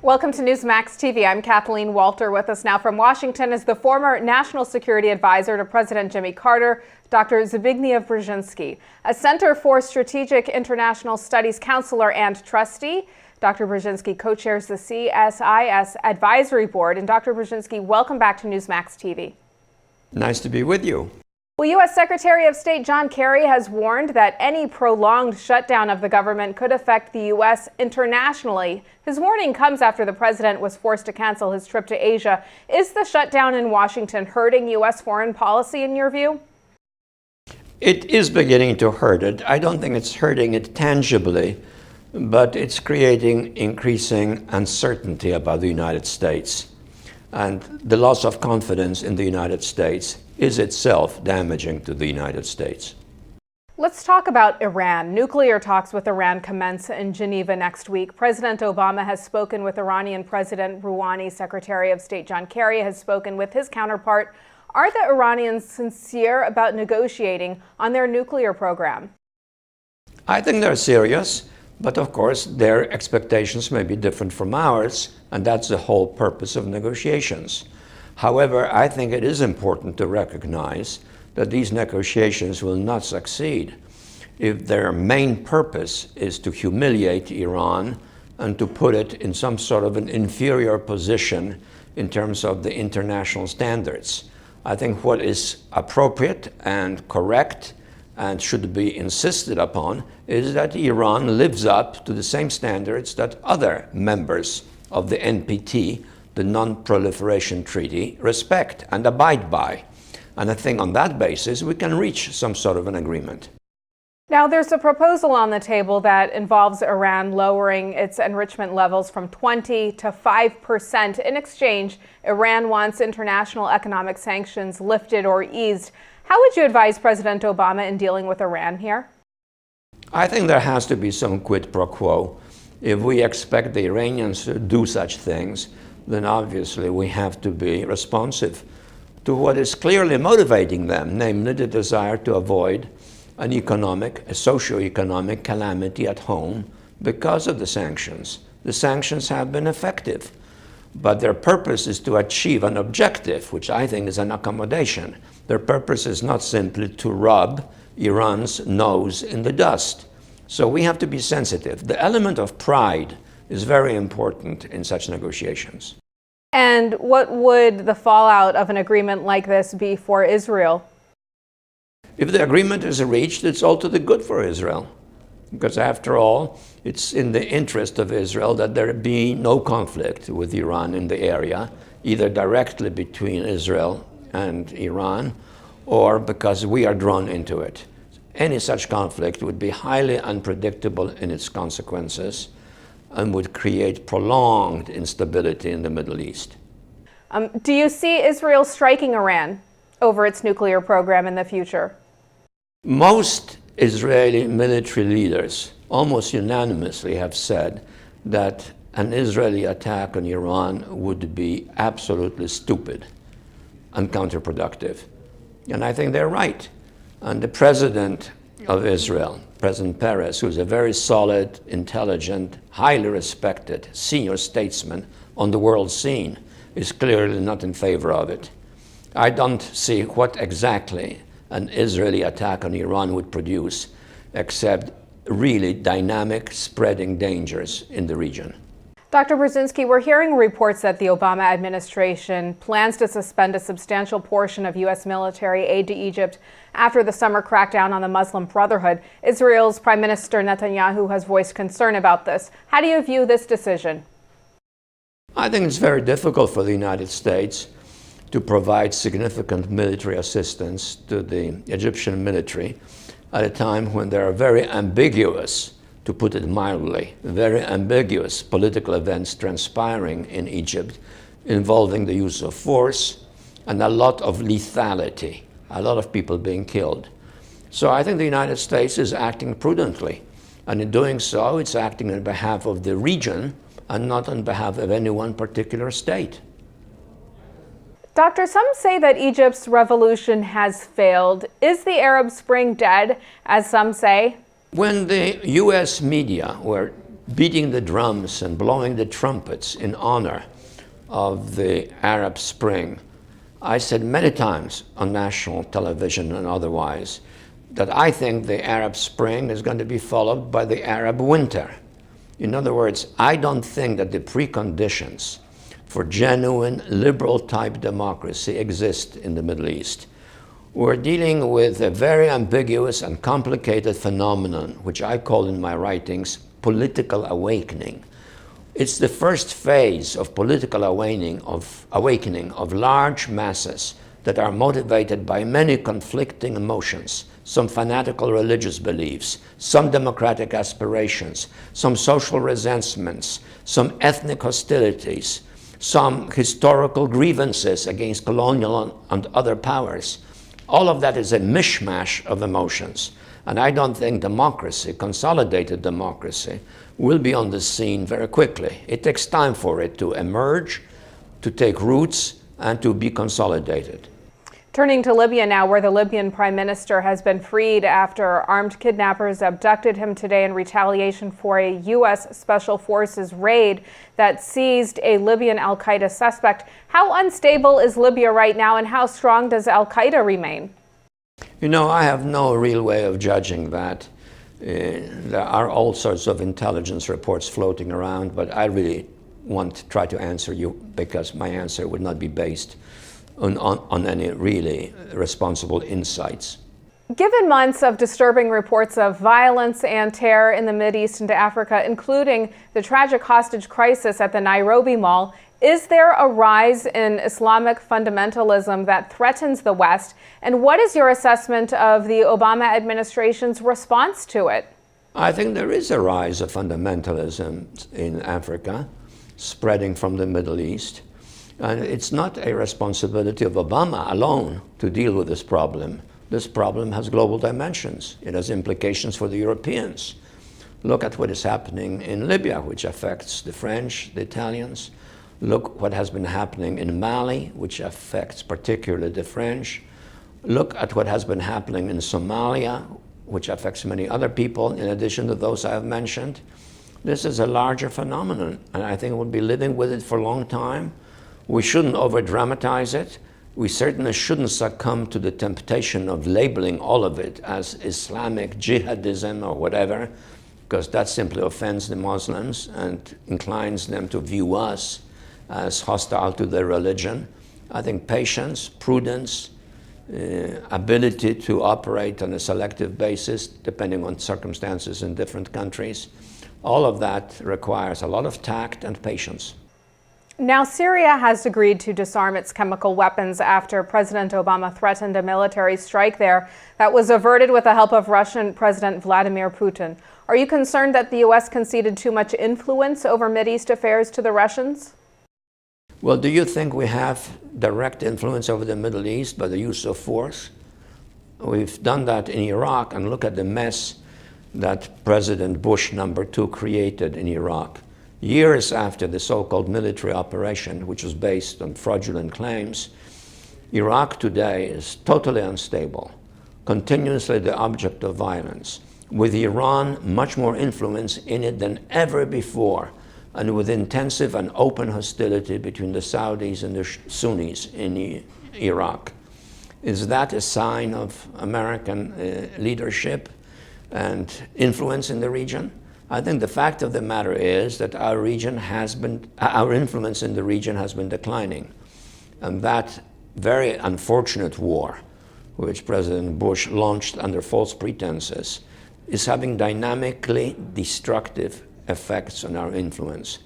Welcome to Newsmax TV. I'm Kathleen Walter. With us now from Washington is the former National Security Advisor to President Jimmy Carter, Dr. Zbigniew Brzezinski, a Center for Strategic International Studies counselor and trustee. Dr. Brzezinski co-chairs the CSIS Advisory Board. And Dr. Brzezinski, welcome back to Newsmax TV. Nice to be with you. Well, U.S. Secretary of State John Kerry has warned that any prolonged shutdown of the government could affect the U.S. internationally. His warning comes after the president was forced to cancel his trip to Asia. Is the shutdown in Washington hurting U.S. foreign policy in your view? It is beginning to hurt it. I don't think it's hurting it tangibly, but it's creating increasing uncertainty about the United States. And the loss of confidence in the United States is itself damaging to the United States. Let's talk about Iran. Nuclear talks with Iran commence in Geneva next week. President Obama has spoken with Iranian President Rouhani. Secretary of State John Kerry has spoken with his counterpart. Are the Iranians sincere about negotiating on their nuclear program? I think they're serious, but of course their expectations may be different from ours, and that's the whole purpose of negotiations. However, I think it is important to recognize that these negotiations will not succeed if their main purpose is to humiliate Iran and to put it in some sort of an inferior position in terms of the international standards. I think what is appropriate and correct and should be insisted upon is that Iran lives up to the same standards that other members of the NPT, the Non-Proliferation Treaty, respect and abide by. And I think on that basis we can reach some sort of an agreement. Now, there's a proposal on the table that involves Iran lowering its enrichment levels from 20 to 5%. In exchange, Iran wants international economic sanctions lifted or eased. How would you advise President Obama in dealing with Iran here? I think there has to be some quid pro quo. If we expect the Iranians to do such things, then obviously we have to be responsive to what is clearly motivating them, namely the desire to avoid a socio-economic calamity at home because of the sanctions. The sanctions have been effective, but their purpose is to achieve an objective, which I think is an accommodation. Their purpose is not simply to rub Iran's nose in the dust. So we have to be sensitive. The element of pride is very important in such negotiations. And what would the fallout of an agreement like this be for Israel? If the agreement is reached, it's all to the good for Israel. Because after all, it's in the interest of Israel that there be no conflict with Iran in the area, either directly between Israel and Iran, or because we are drawn into it. Any such conflict would be highly unpredictable in its consequences and would create prolonged instability in the Middle East. Do you see Israel striking Iran over its nuclear program in the future? Most Israeli military leaders almost unanimously have said that an Israeli attack on Iran would be absolutely stupid and counterproductive. And I think they're right. And the president of Israel, President Peres, who's a very solid, intelligent, highly respected senior statesman on the world scene, is clearly not in favor of it. I don't see what exactly an Israeli attack on Iran would produce, except really dynamic spreading dangers in the region. Dr. Brzezinski, we're hearing reports that the Obama administration plans to suspend a substantial portion of U.S. military aid to Egypt after the summer crackdown on the Muslim Brotherhood. Israel's Prime Minister Netanyahu has voiced concern about this. How do you view this decision? I think it's very difficult for the United States to provide significant military assistance to the Egyptian military at a time when there are very ambiguous, to put it mildly, very ambiguous political events transpiring in Egypt involving the use of force and a lot of lethality, a lot of people being killed. So I think the United States is acting prudently, and in doing so, it's acting on behalf of the region and not on behalf of any one particular state. Doctor, some say that Egypt's revolution has failed. Is the Arab Spring dead, as some say? When the U.S. media were beating the drums and blowing the trumpets in honor of the Arab Spring. I said many times on national television and otherwise that I think the Arab Spring is going to be followed by the Arab Winter. In other words, I don't think that the preconditions for genuine liberal type democracy exist in the Middle East. We're dealing with a very ambiguous and complicated phenomenon, which I call in my writings political awakening. It's the first phase of political awakening of large masses that are motivated by many conflicting emotions, some fanatical religious beliefs, some democratic aspirations, some social resentments, some ethnic hostilities, some historical grievances against colonial and other powers. All of that is a mishmash of emotions. And I don't think democracy, consolidated democracy, will be on the scene very quickly. It takes time for it to emerge, to take roots, and to be consolidated. Turning to Libya now, where the Libyan prime minister has been freed after armed kidnappers abducted him today in retaliation for a U.S. Special Forces raid that seized a Libyan al-Qaeda suspect. How unstable is Libya right now, and how strong does al-Qaeda remain? You know, I have no real way of judging that. There are all sorts of intelligence reports floating around, but I really want to try to answer you because my answer would not be based on any really responsible insights. Given months of disturbing reports of violence and terror in the Mideast and Africa, including the tragic hostage crisis at the Nairobi Mall, is there a rise in Islamic fundamentalism that threatens the West? And what is your assessment of the Obama administration's response to it? I think there is a rise of fundamentalism in Africa, spreading from the Middle East. And it's not a responsibility of Obama alone to deal with this problem. This problem has global dimensions. It has implications for the Europeans. Look at what is happening in Libya, which affects the French, the Italians. Look what has been happening in Mali, which affects particularly the French. Look at what has been happening in Somalia, which affects many other people in addition to those I have mentioned. This is a larger phenomenon, and I think we'll be living with it for a long time. We shouldn't over-dramatize it. We certainly shouldn't succumb to the temptation of labeling all of it as Islamic jihadism or whatever, because that simply offends the Muslims and inclines them to view us as hostile to their religion. I think patience, prudence, ability to operate on a selective basis, depending on circumstances in different countries, all of that requires a lot of tact and patience. Now, Syria has agreed to disarm its chemical weapons after President Obama threatened a military strike there that was averted with the help of Russian President Vladimir Putin. Are you concerned that the U.S. conceded too much influence over Mideast affairs to the Russians? Well, do you think we have direct influence over the Middle East by the use of force? We've done that in Iraq, and look at the mess that President Bush #2 created in Iraq. Years after the so-called military operation, which was based on fraudulent claims, Iraq today is totally unstable, continuously the object of violence, with Iran much more influence in it than ever before, and with intensive and open hostility between the Saudis and the Sunnis in Iraq. Is that a sign of American leadership and influence in the region? I think the fact of the matter is that our influence in the region has been declining. And that very unfortunate war, which President Bush launched under false pretenses, is having dynamically destructive effects on our influence.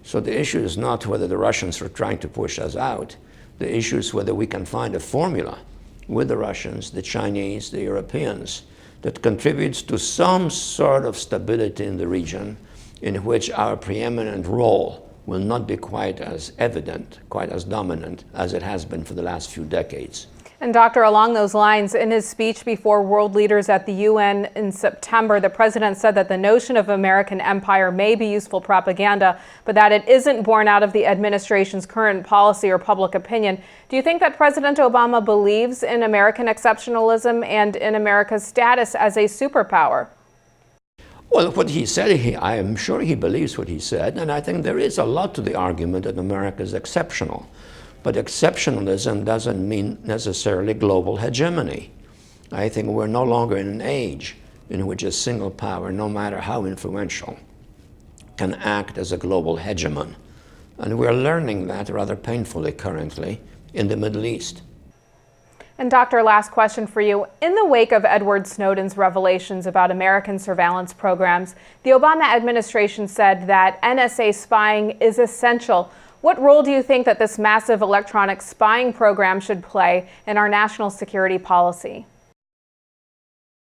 So the issue is not whether the Russians are trying to push us out. The issue is whether we can find a formula with the Russians, the Chinese, the Europeans, that contributes to some sort of stability in the region in which our preeminent role will not be quite as evident, quite as dominant as it has been for the last few decades. And Doctor, along those lines, in his speech before world leaders at the UN in September, the president said that the notion of American empire may be useful propaganda, but that it isn't born out of the administration's current policy or public opinion. Do you think that President Obama believes in American exceptionalism and in America's status as a superpower? Well, what he said, I am sure he believes what he said, and I think there is a lot to the argument that America is exceptional. But exceptionalism doesn't mean necessarily global hegemony. I think we're no longer in an age in which a single power, no matter how influential, can act as a global hegemon. And we're learning that rather painfully currently in the Middle East. And Doctor, last question for you. In the wake of Edward Snowden's revelations about American surveillance programs, the Obama administration said that NSA spying is essential. What role do you think that this massive electronic spying program should play in our national security policy?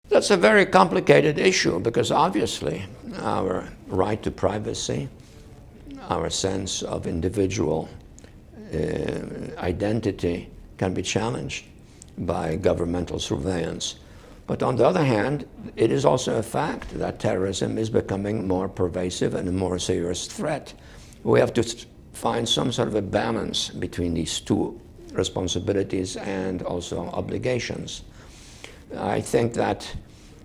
That's a very complicated issue because obviously our right to privacy, our sense of individual identity can be challenged by governmental surveillance. But on the other hand, it is also a fact that terrorism is becoming more pervasive and a more serious threat. We have to find some sort of a balance between these two responsibilities and also obligations. I think that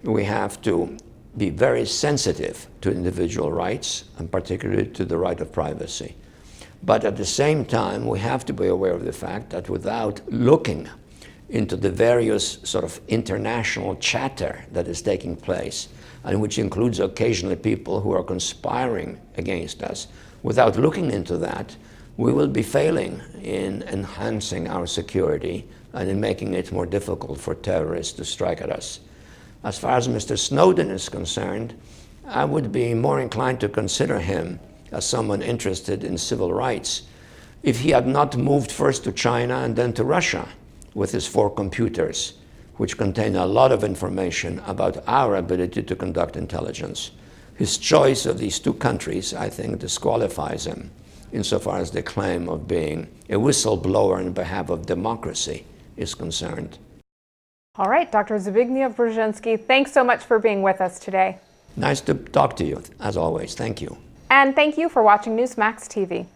we have to be very sensitive to individual rights, and particularly to the right of privacy. But at the same time, we have to be aware of the fact that without looking into the various sort of international chatter that is taking place, and which includes occasionally people who are conspiring against us, without looking into that, we will be failing in enhancing our security and in making it more difficult for terrorists to strike at us. As far as Mr. Snowden is concerned, I would be more inclined to consider him as someone interested in civil rights if he had not moved first to China and then to Russia with his 4 computers, which contain a lot of information about our ability to conduct intelligence. His choice of these 2 countries, I think, disqualifies him insofar as the claim of being a whistleblower on behalf of democracy is concerned. All right, Dr. Zbigniew Brzezinski, thanks so much for being with us today. Nice to talk to you, as always. Thank you. And thank you for watching Newsmax TV.